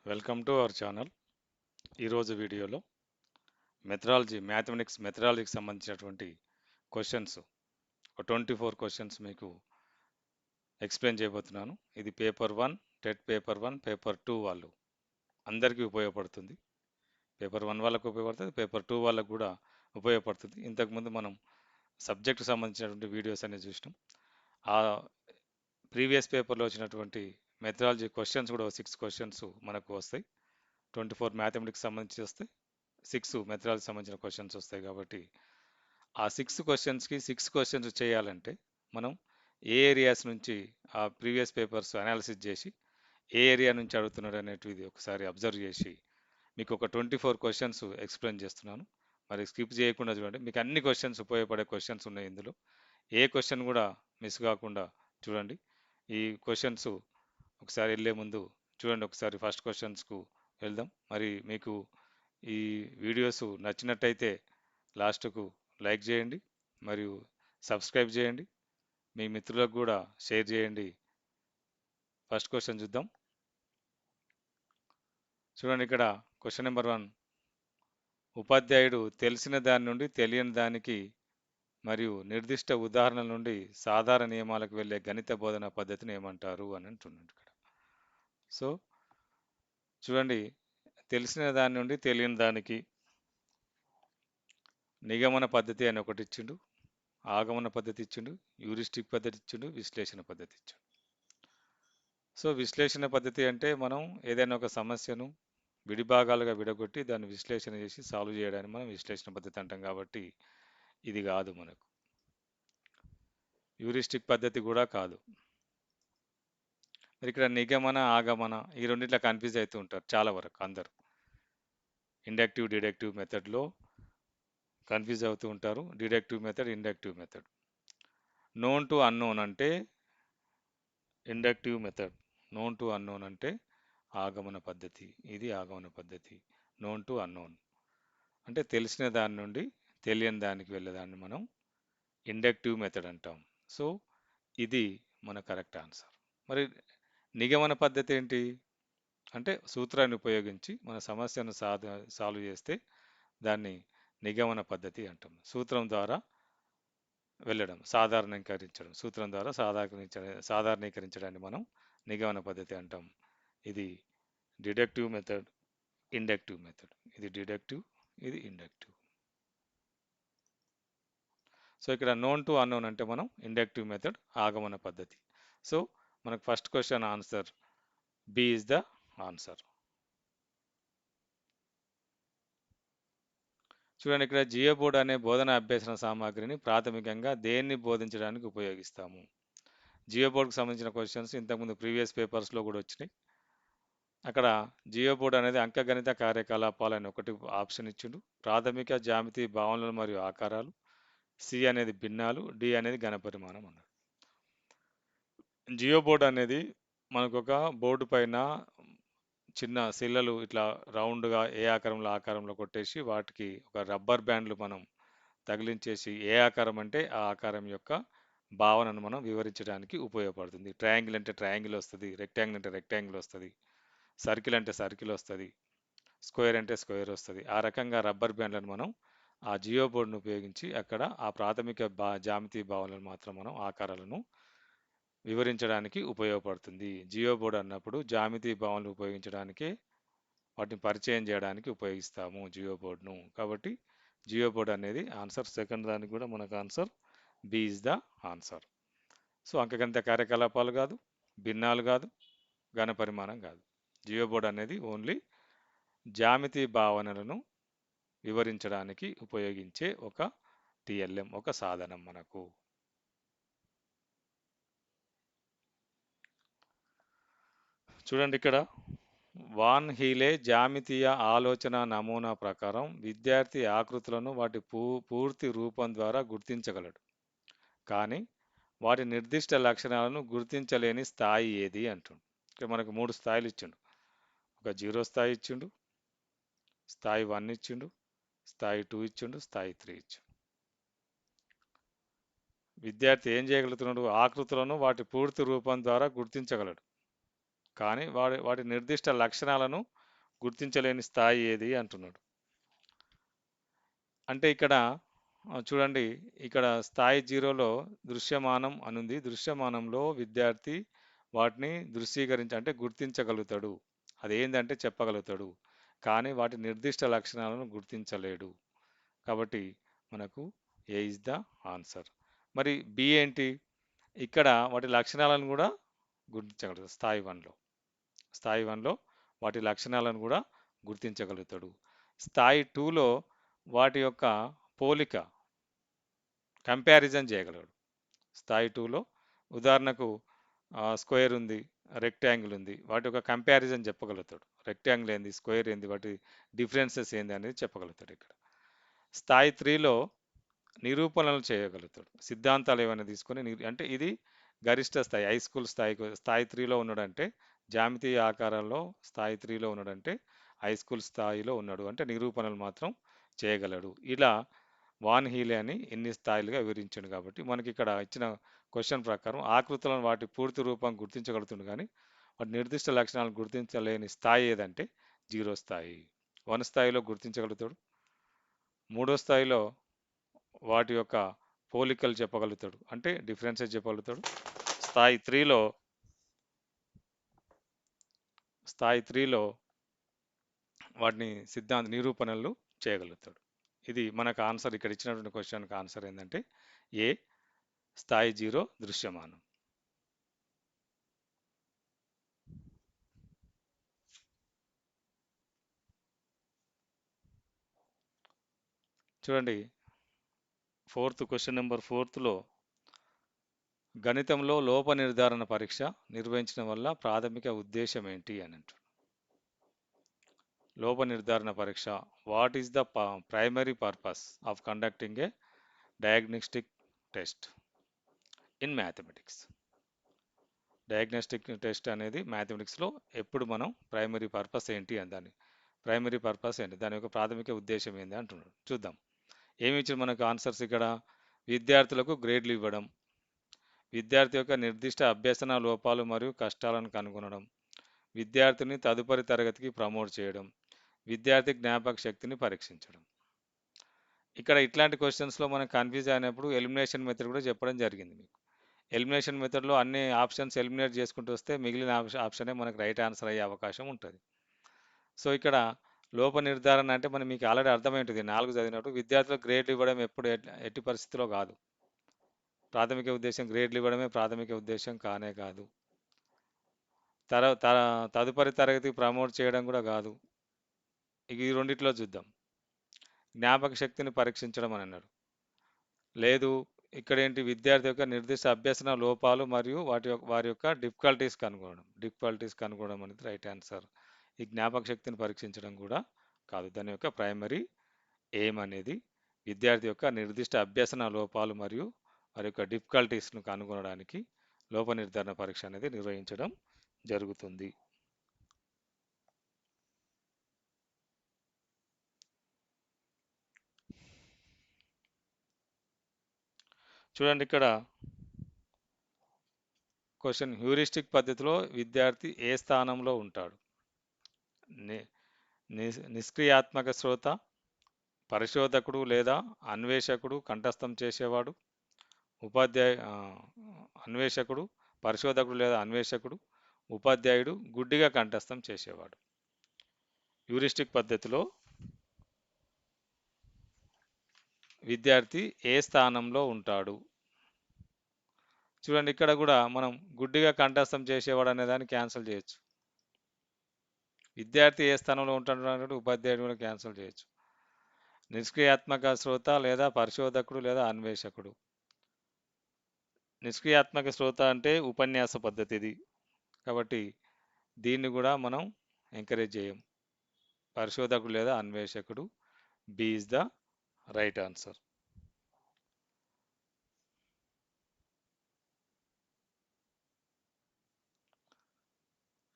Welcome to our channel. ఈరోజు వీడియోలో mathematics మెథడాలజీకి సంబంధించినటువంటి క్వశ్చన్స్ 24 క్వశ్చన్స్ మీకు ఎక్స్ప్లెయిన్ చేయబోతున్నాను. ఇది పేపర్ 1, టెట్ పేపర్ 1, పేపర్ 2 వాళ్ళు అందరికీ ఉపయోగపడుతుంది. పేపర్ 1 వాళ్ళకు ఉపయోగపడుతుంది, పేపర్ 2 వాళ్ళకు కూడా ఉపయోగపడుతుంది. ఇంతకుముందు మనం సబ్జెక్ట్ సంబంధించినటువంటి వీడియోస్ అనేది చూసినాం. ఆ ప్రీవియస్ పేపర్లో వచ్చినటువంటి మెథడాలజీ క్వశ్చన్స్ కూడా 6 క్వశ్చన్స్ మనకు వస్తాయి. 24 మ్యాథమెటిక్స్ సంబంధించి వస్తాయి, 6 మెథడాలజీ సంబంధించిన క్వశ్చన్స్ వస్తాయి. కాబట్టి ఆ 6 క్వశ్చన్స్కి 6 క్వశ్చన్స్ చేయాలంటే మనం ఏ ఏరియాస్ నుంచి ఆ ప్రీవియస్ పేపర్స్ అనాలిసిస్ చేసి ఏ ఏరియా నుంచి అడుగుతున్నాడు అనేటిది ఒకసారి అబ్జర్వ్ చేసి మీకు ఒక 24 క్వశ్చన్స్ ఎక్స్ప్లెయిన్ చేస్తున్నాను. మరి స్కిప్ చేయకుండా చూడండి. మీకు అన్ని క్వశ్చన్స్ ఉపయోగపడే క్వశ్చన్స్ ఉన్నాయి ఇందులో. ఏ క్వశ్చన్ కూడా మిస్ కాకుండా చూడండి. ఈ క్వశ్చన్స్ ఒకసారి వెళ్ళే ముందు చూడండి. ఒకసారి ఫస్ట్ క్వశ్చన్స్కు వెళ్దాం. మరి మీకు ఈ వీడియోస్ నచ్చినట్టయితే లాస్ట్కు లైక్ చేయండి, మరియు సబ్స్క్రైబ్ చేయండి, మీ మిత్రులకు కూడా షేర్ చేయండి. ఫస్ట్ క్వశ్చన్ చూద్దాం. చూడండి, ఇక్కడ క్వశ్చన్ నెంబర్ 1. ఉపాధ్యాయుడు తెలిసిన దాని నుండి తెలియని దానికి మరియు నిర్దిష్ట ఉదాహరణల నుండి సాధారణ నియమాలకు వెళ్ళే గణిత బోధన పద్ధతిని ఏమంటారు అని అంటున్నాడు ఇక్కడ. సో చూడండి, తెలిసిన దాని నుండి తెలియని దానికి నిగమన పద్ధతి అని ఒకటి ఇచ్చిండు, ఆగమన పద్ధతి ఇచ్చిండు, యూరిస్టిక్ పద్ధతి ఇచ్చిండు, విశ్లేషణ పద్ధతి ఇచ్చిండు. సో విశ్లేషణ పద్ధతి అంటే మనం ఏదైనా ఒక సమస్యను విడిభాగాలుగా విడగొట్టి దాన్ని విశ్లేషణ చేసి సాల్వ్ చేయడానికి మనం విశ్లేషణ పద్ధతి అంటాం. కాబట్టి ఇది కాదు మనకు. యూరిస్టిక్ పద్ధతి కూడా కాదు. మరి ఇక్కడ నిగమన, ఆగమన ఈ రెండిట్లా కన్ఫ్యూజ్ అవుతూ ఉంటారు చాలా వరకు అందరు. ఇండక్టివ్ డిడక్టివ్ మెథడ్లో కన్ఫ్యూజ్ అవుతూ ఉంటారు. Deductive method, inductive method. Known to unknown అంటే inductive method, known to unknown అంటే ఆగమన పద్ధతి. ఇది ఆగమన పద్ధతి. నోన్ టు అన్నోన్ అంటే తెలిసిన దాని నుండి తెలియని దానికి వెళ్ళేదాన్ని మనం ఇండక్టివ్ మెథడ్ అంటాం. సో ఇది మన కరెక్ట్ ఆన్సర్. మరి నిగమన పద్ధతి ఏంటి అంటే సూత్రాన్ని ఉపయోగించి మన సమస్యను సాల్వ్ చేస్తే దాన్ని నిగమన పద్ధతి అంటాం. సూత్రం ద్వారా వెళ్ళడం, సాధారణీకరించడం, సూత్రం ద్వారా సాధారణీకరించడాన్ని మనం నిగమన పద్ధతి అంటాం. ఇది డిడక్టివ్ మెథడ్, ఇండక్టివ్ మెథడ్. ఇది డిడక్టివ్, ఇది ఇండక్టివ్. సో ఇక్కడ నోన్ టు అన్నోన్ అంటే మనం ఇండక్టివ్ మెథడ్, ఆగమన పద్ధతి. సో మనకు first question answer B is the answer. చూడండి, ఇక్కడ జియో బోర్డ్ అనే బోధన అభ్యసన సామాగ్రిని ప్రాథమికంగా దేన్ని బోధించడానికి ఉపయోగిస్తాము. జియో బోర్డ్కి సంబంధించిన క్వశ్చన్స్ ఇంతకుముందు ప్రీవియస్ పేపర్స్లో కూడా వచ్చినాయి. అక్కడ జియో బోర్డ్ అనేది అంకగణిత కార్యకలాపాలు అని ఒకటి ఆప్షన్ ఇచ్చిండు. ప్రాథమిక జ్యామితి భావనలు మరియు ఆకారాలు, సి అనేది భిన్నాలు, డి అనేది ఘనపరిమాణం అన్నారు. జియో బోర్డ్ అనేది మనకు ఒక బోర్డు పైన చిన్న సిల్లలు ఇట్లా రౌండ్గా ఏ ఆకారంలో కొట్టేసి వాటికి ఒక రబ్బర్ బ్యాండ్లు మనం తగిలించేసి ఏ ఆకారం అంటే ఆ ఆకారం యొక్క భావనను మనం వివరించడానికి ఉపయోగపడుతుంది. ట్రయాంగిల్ అంటే ట్రయాంగిల్ వస్తుంది, రెక్టాంగిల్ అంటే రెక్టాంగిల్ వస్తుంది, సర్కిల్ అంటే సర్కిల్ వస్తుంది, స్క్వేర్ అంటే స్క్వేర్ వస్తుంది. ఆ రకంగా రబ్బర్ బ్యాండ్లను మనం ఆ జియో బోర్డును ఉపయోగించి అక్కడ ఆ ప్రాథమిక జామితీ భావనలను మాత్రం మనం ఆకారాలను వివరించడానికి ఉపయోగపడుతుంది. జియో బోర్డ్ అన్నప్పుడు జామితీ భావనలు ఉపయోగించడానికి, వాటిని పరిచయం చేయడానికి ఉపయోగిస్తాము జియో బోర్డ్ను. కాబట్టి జియో బోర్డ్ అనేది ఆన్సర్. సెకండ్ దానికి కూడా మనకు answer B is the answer. So అంకగణిత కార్యకలాపాలు కాదు, భిన్నాలు కాదు, ఘన పరిమాణం కాదు. జియో బోర్డ్ అనేది ఓన్లీ జామితీ భావనలను వివరించడానికి ఉపయోగించే ఒక టిఎల్ఎం, ఒక సాధనం మనకు. చూడండి, ఇక్కడ వాన్ హీలే జామితీయ ఆలోచన నమూనా ప్రకారం విద్యార్థి ఆకృతులను వాటి పూర్తి రూపం ద్వారా గుర్తించగలడు, కానీ వాటి నిర్దిష్ట లక్షణాలను గుర్తించలేని స్థాయి ఏది అంటుండు. ఇక్కడ మనకు 3 స్థాయిలు ఇచ్చిండు. ఒక 0 స్థాయి ఇచ్చిండు, స్థాయి 1 ఇచ్చిండు, స్థాయి 2 ఇచ్చిండు, స్థాయి 3 ఇచ్చిండు. విద్యార్థి ఏం చేయగలుగుతున్నాడు? ఆకృతులను వాటి పూర్తి రూపం ద్వారా గుర్తించగలడు, కానీ వాటి నిర్దిష్ట లక్షణాలను గుర్తించలేని స్థాయి ఏది అంటున్నాడు. అంటే ఇక్కడ చూడండి, ఇక్కడ స్థాయి 0లో దృశ్యమానం అనుంది. దృశ్యమానంలో విద్యార్థి వాటిని అంటే గుర్తించగలుగుతాడు. అదేంటంటే చెప్పగలుగుతాడు. కానీ వాటి నిర్దిష్ట లక్షణాలను గుర్తించలేడు. కాబట్టి మనకు ఏ ఇస్ ద ఆన్సర్. మరి బి ఏంటి? ఇక్కడ వాటి లక్షణాలను కూడా గుర్తించగలుగుతాడు. స్థాయి 1లో వాటి లక్షణాలను కూడా గుర్తించగలుగుతాడు. స్థాయి 2లో వాటి యొక్క పోలిక కంపారిజన్ చేయగలడు. స్థాయి 2లో ఉదాహరణకు స్క్వేర్ ఉంది, రెక్టాంగిల్ ఉంది, వాటి యొక్క కంపారిజన్ చెప్పగలుగుతాడు. రెక్టాంగిల్ ఏంది, స్క్వేర్ ఏంది, వాటి డిఫరెన్సెస్ ఏంది అనేది చెప్పగలుగుతాడు. ఇక్కడ స్థాయి 3లో నిరూపణలు చేయగలుగుతాడు. సిద్ధాంతాలు ఏమైనా తీసుకొని అంటే ఇది గరిష్ట స్థాయి, హై స్కూల్ స్థాయి 3లో ఉన్నాడంటే, జామితీయ ఆకారాల్లో స్థాయి 3లో ఉన్నాడంటే హై స్కూల్ స్థాయిలో ఉన్నాడు అంటే నిరూపణలు మాత్రం చేయగలడు. ఇలా వాన్ హీలే అని ఎన్ని స్థాయిలుగా వివరించాడు. కాబట్టి మనకి ఇక్కడ ఇచ్చిన క్వశ్చన్ ప్రకారం ఆకృతులను వాటి పూర్తి రూపం గుర్తించగలుగుతుంది, కానీ వాటి నిర్దిష్ట లక్షణాలను గుర్తించలేని స్థాయి ఏదంటే 0 స్థాయి. 1 స్థాయిలో గుర్తించగలుగుతాడు. 3వ స్థాయిలో వాటి యొక్క పోలికలు చెప్పగలుగుతాడు, అంటే డిఫరెన్సెస్ చెప్పగలుగుతాడు. స్థాయి 3లో వాటిని నిరూపణలు చేయగలుగుతాడు. ఇది మనకు ఆన్సర్. ఇక్కడ ఇచ్చినటువంటి క్వశ్చన్కి ఆన్సర్ ఏంటంటే ఏ, స్థాయి 0 దృశ్యమానం. చూడండి, క్వశ్చన్ నెంబర్ 4లో గణితంలో లోప నిర్ధారణ పరీక్ష నిర్వహించడం వల్ల ప్రాథమిక ఉద్దేశం ఏంటి అని అంటారు. లోప నిర్ధారణ పరీక్ష, what is the primary purpose of conducting A diagnostic test in mathematics. Diagnostic test అనేది మ్యాథమెటిక్స్లో ఎప్పుడు మనం ప్రైమరీ పర్పస్ ఏంటి అని దాని యొక్క ప్రాథమిక ఉద్దేశం ఏంటి అంటున్నాడు. చూద్దాం ఏమి ఇచ్చిన మనకు ఆన్సర్స్. ఇక్కడ విద్యార్థులకు గ్రేడ్లు ఇవ్వడం, విద్యార్థి యొక్క నిర్దిష్ట అభ్యసన లోపాలు మరియు కష్టాలను కనుగొనడం, విద్యార్థిని తదుపరి తరగతికి ప్రమోట్ చేయడం, విద్యార్థి జ్ఞాపక శక్తిని పరీక్షించడం. ఇక్కడ ఇట్లాంటి క్వశ్చన్స్లో మనం కన్ఫ్యూజ్ అయినప్పుడు ఎలిమినేషన్ మెథడ్ కూడా చెప్పడం జరిగింది మీకు. ఎలిమినేషన్ మెథడ్లో అన్ని ఆప్షన్స్ ఎలిమినేట్ చేసుకుంటూ వస్తే మిగిలిన ఆప్షనే మనకు రైట్ ఆన్సర్ అయ్యే అవకాశం ఉంటుంది. సో ఇక్కడ లోప నిర్ధారణ అంటే మీకు ఆల్రెడీ అర్థమై ఉంటుంది 4 చదివినప్పుడు. విద్యార్థులకు గ్రేడ్లు ఇవ్వడం ఎట్టి పరిస్థితిలో కాదు. ప్రాథమిక ఉద్దేశం గ్రేడ్లు ఇవ్వడమే ప్రాథమిక ఉద్దేశం కానే కాదు. తదుపరి తరగతికి ప్రమోట్ చేయడం కూడా కాదు. ఈ రెండిట్లో చూద్దాం. జ్ఞాపక శక్తిని పరీక్షించడం అని అన్నాడు. లేదు, ఇక్కడ ఏంటి, విద్యార్థి యొక్క నిర్దిష్ట అభ్యసన లోపాలు మరియు వారి యొక్క డిఫికల్టీస్ కనుగొనడం అనేది రైట్ ఆన్సర్. ఈ జ్ఞాపక శక్తిని పరీక్షించడం కూడా కాదు. దాని యొక్క ప్రైమరీ ఎయిమ్ అనేది విద్యార్థి యొక్క నిర్దిష్ట అభ్యసన లోపాలు మరియు వారి యొక్క డిఫికల్టీస్ను కనుగొనడానికి లోప నిర్ధారణ పరీక్ష అనేది నిర్వహించడం జరుగుతుంది. చూడండి, ఇక్కడ క్వశ్చన్, హ్యూరిస్టిక్ పద్ధతిలో విద్యార్థి ఏ స్థానంలో ఉంటాడు? నిష్క్రియాత్మక శ్రోత, పరిశోధకుడు లేదా అన్వేషకుడు, కంఠస్థం చేసేవాడు, పరిశోధకుడు లేదా అన్వేషకుడు, ఉపాధ్యాయుడు, గుడ్డిగా కంఠస్థం చేసేవాడు. హ్యూరిస్టిక్ పద్ధతిలో విద్యార్థి ఏ స్థానంలో ఉంటాడు? చూడండి, ఇక్కడ కూడా మనం గుడ్డిగా కంఠస్థం చేసేవాడు అనే దాన్ని క్యాన్సిల్ చేయొచ్చు. విద్యార్థి ఏ స్థానంలో ఉంటాడు, ఉపాధ్యాయుడు కూడా క్యాన్సిల్ చేయొచ్చు. నిష్క్రియాత్మక శ్రోత లేదా పరిశోధకుడు లేదా అన్వేషకుడు. నిష్క్రియాత్మక శ్రోత అంటే ఉపన్యాస పద్ధతిది, కాబట్టి దీన్ని కూడా మనం ఎంకరేజ్ చేయం. పరిశోధకుడు లేదా అన్వేషకుడు, B is the right answer.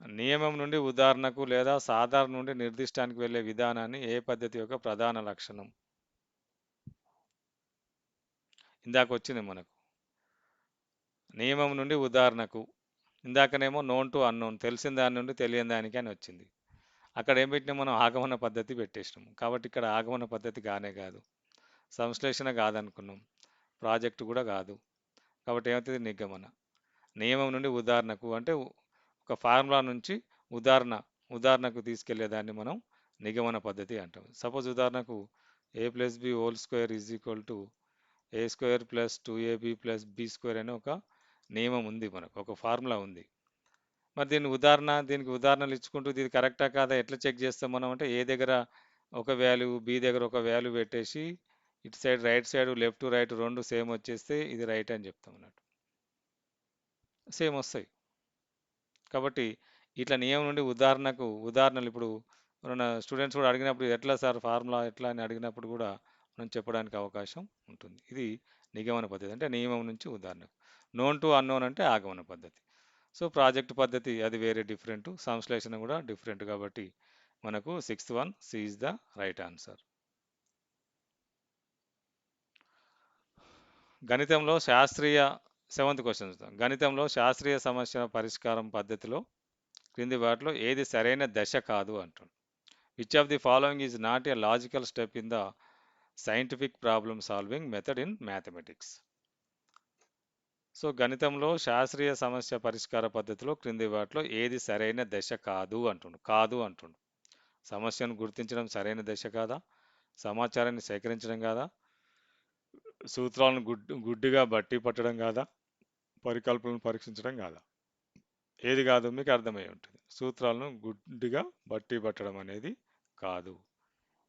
నియమం నుండి ఉదాహరణకు లేదా సాధారణ నుండి నిర్దిష్టానికి వెళ్ళే విధానాన్ని ఏ పద్ధతి యొక్క ప్రధాన లక్షణం? ఇందాక వచ్చింది మనకు నియమం నుండి ఉదాహరణకు. ఇందాకనేమో నోన్ టు అన్నోన్, తెలిసిన దాని నుండి తెలియని దానికి అని వచ్చింది. అక్కడ ఏం పెట్టినాం మనం, ఆగమన పద్ధతి పెట్టేసినాం. కాబట్టి ఇక్కడ ఆగమన పద్ధతి కానే కాదు, సంశ్లేషణ కాదనుకున్నాం, ప్రాజెక్టు కూడా కాదు. కాబట్టి ఏమవుతుంది, నిగమన. నియమం నుండి ఉదాహరణకు అంటే ఒక ఫార్ములా నుంచి ఉదాహరణకు తీసుకెళ్లేదాన్ని మనం నిగమన పద్ధతి అంటాం. సపోజ్ ఉదాహరణకు a plus b whole square is equal to a square plus 2ab plus b square అనే ఒక నియమం ఉంది, మనకు ఒక ఫార్ములా ఉంది. మరి దీనికి ఉదాహరణలు ఇచ్చుకుంటూ ఇది కరెక్టా కాదా ఎట్లా చెక్ చేస్తాం మనం అంటే, ఏ దగ్గర ఒక వాల్యూ, బి దగ్గర ఒక వాల్యూ పెట్టేసి ఇటు side right side left right రెండు సేమ్ వచ్చేస్తే ఇది రైట్ అని చెప్తాం అన్నట్టు, సేమ్ వస్తాయి. కాబట్టి ఇట్లా నియమం నుండి ఉదాహరణలు ఇప్పుడు మన స్టూడెంట్స్ కూడా అడిగినప్పుడు ఎట్లా సార్ ఫార్ములా ఎట్లా అని అడిగినప్పుడు కూడా మనం చెప్పడానికి అవకాశం ఉంటుంది. ఇది నిగమన పద్ధతి, అంటే నియమం నుంచి ఉదాహరణకు. నోన్ టు అన్నోన్ అంటే ఆగమన పద్ధతి. సో ప్రాజెక్ట్ పద్ధతి అది వేరే డిఫరెంట్, సంశ్లేషణ కూడా డిఫరెంట్. కాబట్టి మనకు sixth one C is the right answer. గణితంలో శాస్త్రీయ సెవెంత్ క్వశ్చన్ చూద్దాం. గణితంలో శాస్త్రీయ సమస్య పరిష్కారం పద్ధతిలో క్రింది వాటిలో ఏది సరైన దశ కాదు అంటుంది. Which of the following is not a logical step in the scientific problem solving method in mathematics. So గణితంలో శాస్త్రీయ సమస్య పరిష్కార పద్ధతిలో క్రింది వాటిలో ఏది సరైన దశ కాదు అంటుండు. సమస్యను గుర్తించడం సరైన దశ కాదా, సమాచారాన్ని సేకరించడం కాదా, సూత్రాలను గుడ్డిగా బట్టి పట్టడం కాదా, పరికల్పనను పరీక్షించడం కాదా. ఏది కాదు మీకు అర్థమై ఉంటుంది. సూత్రాలను గుడ్డిగా బట్టి పట్టడం అనేది కాదు.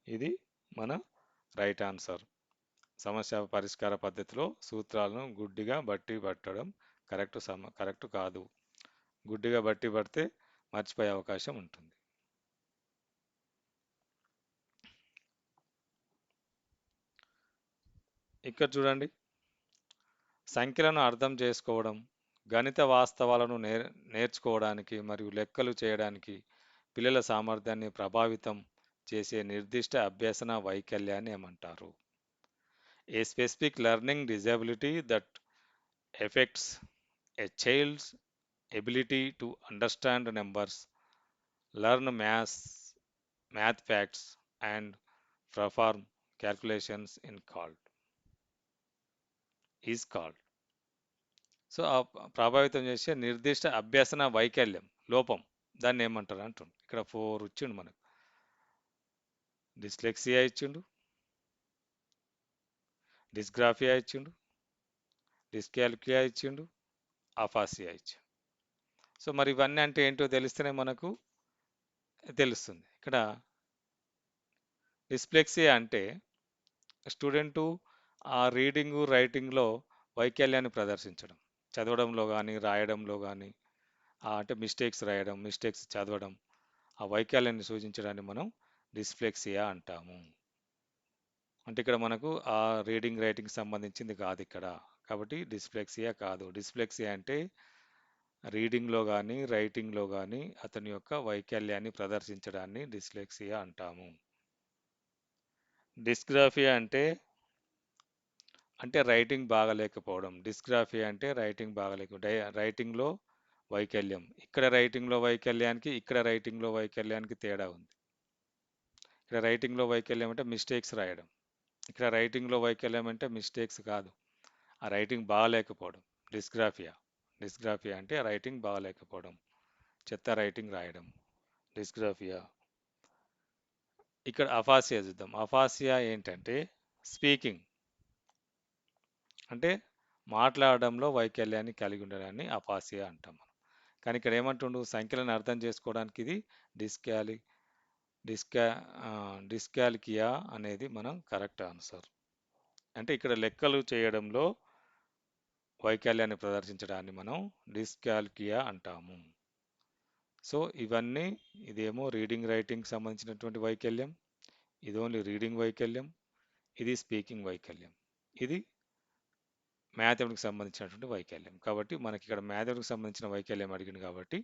ఇది మన రైట్ ఆన్సర్. సమస్య పరిష్కార పద్ధతిలో సూత్రాలను గుడ్డిగా బట్టి పట్టడం కరెక్ట్ కాదు. గుడ్డిగా బట్టి పడితే మర్చిపోయే అవకాశం ఉంటుంది. ఇక్కడ చూడండి, సంఖ్యలను అర్థం చేసుకోవడం, గణిత వాస్తవాలను నేర్చుకోవడానికి మరియు లెక్కలు చేయడానికి పిల్లల సామర్థ్యాన్ని ప్రభావితం చేసే నిర్దిష్ట అభ్యసన వైకల్యాన్ని ఏమంటారు? A specific learning disability that affects a child's ability to understand numbers, learn math facts and perform calculations is called. So ఆ ప్రభావితం చేసే నిర్దిష్ట అభ్యసన వైకల్యం, లోపం, దాన్ని ఏమంటారు అంటుండు. ఇక్కడ 4 ఇచ్చిండు మనకు. డిస్లెక్సియా ఇచ్చిండు, డిస్గ్రాఫియా ఇచ్చిండు, డిస్కాల్కులియా ఇచ్చిండు, అఫాసియా ఇచ్చిండు. సో మరి ఇవన్నీ అంటే ఏంటో తెలిస్తేనే మనకు తెలుస్తుంది. ఇక్కడ డిస్ప్లెక్సియా అంటే స్టూడెంటు ఆ రైటింగ్లో వైకల్యాన్ని ప్రదర్శించడం, చదవడంలో కానీ రాయడంలో కానీ, అంటే మిస్టేక్స్ చదవడం, ఆ వైకల్యాన్ని సూచించడాన్ని మనం డిస్ప్లెక్సియా అంటాము. అంటే ఇక్కడ మనకు ఆ రైటింగ్ సంబంధించింది కాదు ఇక్కడ. కాబట్టి డిస్ప్లెక్సియా కాదు. డిస్ప్లెక్సియా అంటే రీడింగ్లో కానీ రైటింగ్లో కానీ అతని యొక్క వైకల్యాన్ని ప్రదర్శించడాన్ని డిస్లెక్సియా అంటాము. డిస్గ్రాఫియా అంటే రైటింగ్ బాగలేకపోవడం. డిస్గ్రాఫియా అంటే రైటింగ్లో వైకల్యం. ఇక్కడ రైటింగ్లో వైకల్యానికి తేడా ఉంది. ఇక్కడ రైటింగ్లో వైకల్యం అంటే మిస్టేక్స్ రాయడం. ఇక్కడ రైటింగ్లో వైకల్యం అంటే మిస్టేక్స్ కాదు, ఆ రైటింగ్ బాగలేకపోవడం. డిస్గ్రాఫియా అంటే రైటింగ్ బాగలేకపోవడం, చెత్త రైటింగ్ రాయడం, డిస్గ్రాఫియా. ఇక్కడ అఫాసియా చూద్దాం. అఫాసియా ఏంటంటే స్పీకింగ్, అంటే మాట్లాడడంలో వైకల్యాన్ని కలిగి ఉండడాన్ని అఫాసియా అంటాం మనం. కానీ ఇక్కడ ఏమంటుండు, సంఖ్యలను అర్థం చేసుకోవడానికి ఇది డిస్క్యాలి డిస్కా డిస్కాల్కియా అనేది మనం కరెక్ట్ ఆన్సర్. అంటే ఇక్కడ లెక్కలు చేయడంలో వైకల్యాన్ని ప్రదర్శించడాన్ని మనం డిస్కాల్కియా అంటాము. సో ఇవన్నీ, ఇదేమో రైటింగ్ సంబంధించినటువంటి వైకల్యం, ఇది ఓన్లీ రీడింగ్ వైకల్యం, ఇది స్పీకింగ్ వైకల్యం, ఇది మ్యాథమెటిక్స్ సంబంధించినటువంటి వైకల్యం. కాబట్టి మనకి ఇక్కడ మ్యాథమెటిక్స్ సంబంధించిన వైకల్యం అడిగింది కాబట్టి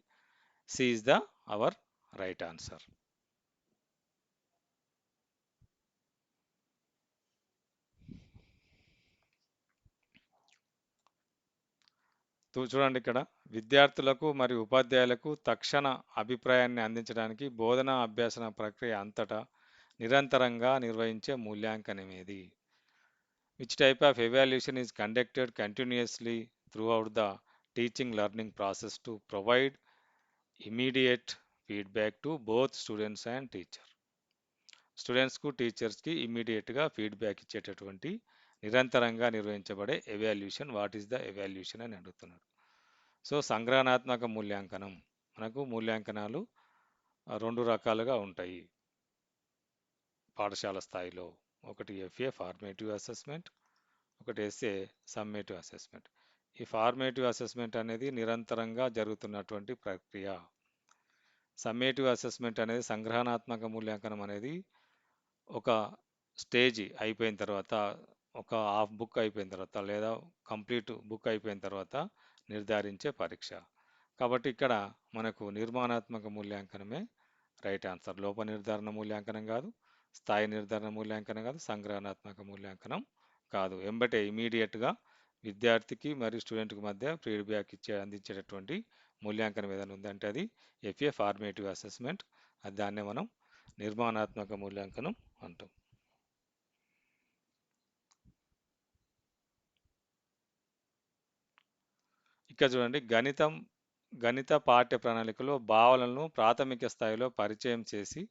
C is the our right answer. చూడండి ఇక్కడ విద్యార్థులకు మరియు ఉపాధ్యాయులకు తక్షణ అభిప్రాయాన్ని అందించడానికి బోధనా అభ్యాసన ప్రక్రియ అంతటా నిరంతరంగా నిర్వహించే మూల్యాంకనం ఏది? Which type of evaluation is conducted continuously throughout the teaching learning process to provide immediate feedback to both students and teacher? స్టూడెంట్స్కు టీచర్స్కి ఇమ్మీడియట్గా ఫీడ్బ్యాక్ ఇచ్చేటటువంటి నిరంతరంగా నిర్వహించబడే evaluation what is the evaluation అని అడుగుతున్నారు. సో సంగ్రహణాత్మక మూల్యాంకనం మనకు మూల్యాంకనాలు రెండు రకాలుగా ఉంటాయి పాఠశాల స్థాయిలో. ఒకటి ఎఫ్ఏ ఫార్మేటివ్ అసెస్మెంట్, ఒకటి ఎస్ఏ సమ్మేటివ్ అసెస్మెంట్. ఈ ఫార్మేటివ్ అసెస్మెంట్ అనేది నిరంతరంగా జరుగుతున్నటువంటి ప్రక్రియ. సమ్మేటివ్ అసెస్మెంట్ అనేది సంగ్రహణాత్మక మూల్యాంకనం అనేది ఒక స్టేజ్ అయిపోయిన తర్వాత, ఒక హాఫ్ బుక్ అయిపోయిన తర్వాత లేదా కంప్లీట్ బుక్ అయిపోయిన తర్వాత నిర్ధారించే పరీక్ష. కాబట్టి ఇక్కడ మనకు నిర్మాణాత్మక మూల్యాంకనమే రైట్ ఆన్సర్. లోప నిర్ధారణ మూల్యాంకనం కాదు, స్థాయి నిర్ధారణ మూల్యాంకనం కాదు, సంగ్రహణాత్మక మూల్యాంకనం కాదు. ఎంబటే ఇమీడియట్గా విద్యార్థికి మరియు స్టూడెంట్కి మధ్య ఫీడ్బ్యాక్ అందించేటటువంటి మూల్యాంకనం ఏదైనా ఉందంటే అది ఎఫ్ఏ ఫార్మేటివ్ అసెస్మెంట్. దాన్నే మనం నిర్మాణాత్మక మూల్యాంకనం అంటాం. ఇక్కడ చూడండి గణిత పాఠ్య ప్రణాళికలో భావనలను ప్రాథమిక స్థాయిలో పరిచయం చేసి